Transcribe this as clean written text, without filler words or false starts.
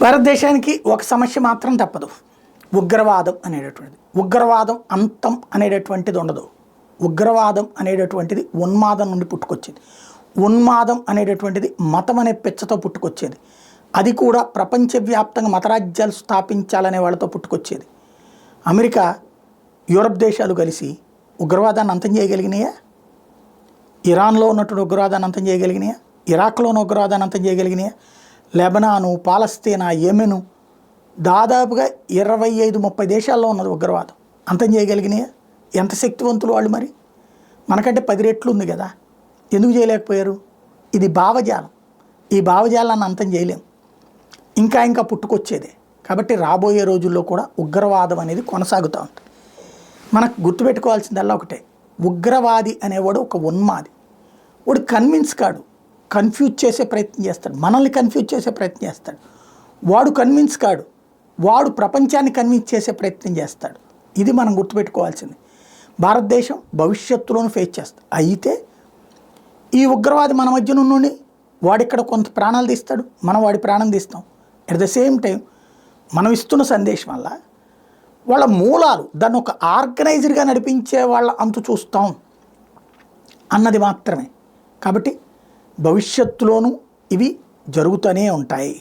భారతదేశానికి ఒక సమస్య మాత్రం తప్పదు, ఉగ్రవాదం అనేటటువంటిది. ఉగ్రవాదం అంతం అనేటటువంటిది ఉండదు. ఉగ్రవాదం అనేటటువంటిది ఉన్మాదం నుండి పుట్టుకొచ్చేది. ఉన్మాదం అనేటటువంటిది మతం అనే పెచ్చతో పుట్టుకొచ్చేది. అది కూడా ప్రపంచవ్యాప్తంగా మతరాజ్యాలు స్థాపించాలనే వాళ్ళతో పుట్టుకొచ్చేది. అమెరికా, యూరప్ దేశాలు కలిసి ఉగ్రవాదాన్ని అంతం చేయగలిగినాయా? ఇరాన్లో ఉన్నటువంటి ఉగ్రవాదాన్ని అంతం చేయగలిగినాయా? ఇరాక్లో ఉన్న ఉగ్రవాదాన్ని అంతం చేయగలిగినాయా? లెబనాను, పాలస్తీనా, యెమెను, దాదాపుగా 25-30 దేశాల్లో ఉన్నది ఉగ్రవాదం. అంతం చేయగలిగినాయా? ఎంత శక్తివంతులు వాళ్ళు. మరి మనకంటే 10 రెట్లు ఉంది కదా, ఎందుకు చేయలేకపోయారు? ఇది భావజాలం. ఈ భావజాలాన్ని అంతం చేయలేం, ఇంకా పుట్టుకొచ్చేదే. కాబట్టి రాబోయే రోజుల్లో కూడా ఉగ్రవాదం అనేది కొనసాగుతూ ఉంటుంది. మనకు గుర్తుపెట్టుకోవాల్సిందల్లా ఒకటే, ఉగ్రవాది అనేవాడు ఒక ఉన్మాది. వాడు కన్విన్స్ కాడు, కన్ఫ్యూజ్ చేసే ప్రయత్నం చేస్తాడు, మనల్ని కన్ఫ్యూజ్ చేసే ప్రయత్నం చేస్తాడు. వాడు కన్విన్స్ కాడు, వాడు ప్రపంచాన్ని కన్విన్స్ చేసే ప్రయత్నం చేస్తాడు. ఇది మనం గుర్తుపెట్టుకోవాల్సింది. భారతదేశం భవిష్యత్తులోనూ ఫేస్ చేస్తుంది. అయితే ఈ ఉగ్రవాది మన మధ్యన నుండి వాడిక్కడ కొంత ప్రాణాలు తీస్తాడు, మనం వాడి ప్రాణం తీస్తాం. అట్ ద సేమ్ టైం మనం ఇస్తున్న సందేశం వల్ల వాళ్ళ మూలాలు, దాన్ని ఒక ఆర్గనైజర్గా నడిపించే వాళ్ళ అంతు చూస్తాం అన్నది మాత్రమే. కాబట్టి భవిష్యత్తులోనూ ఇవి జరుగుతూనే ఉంటాయి.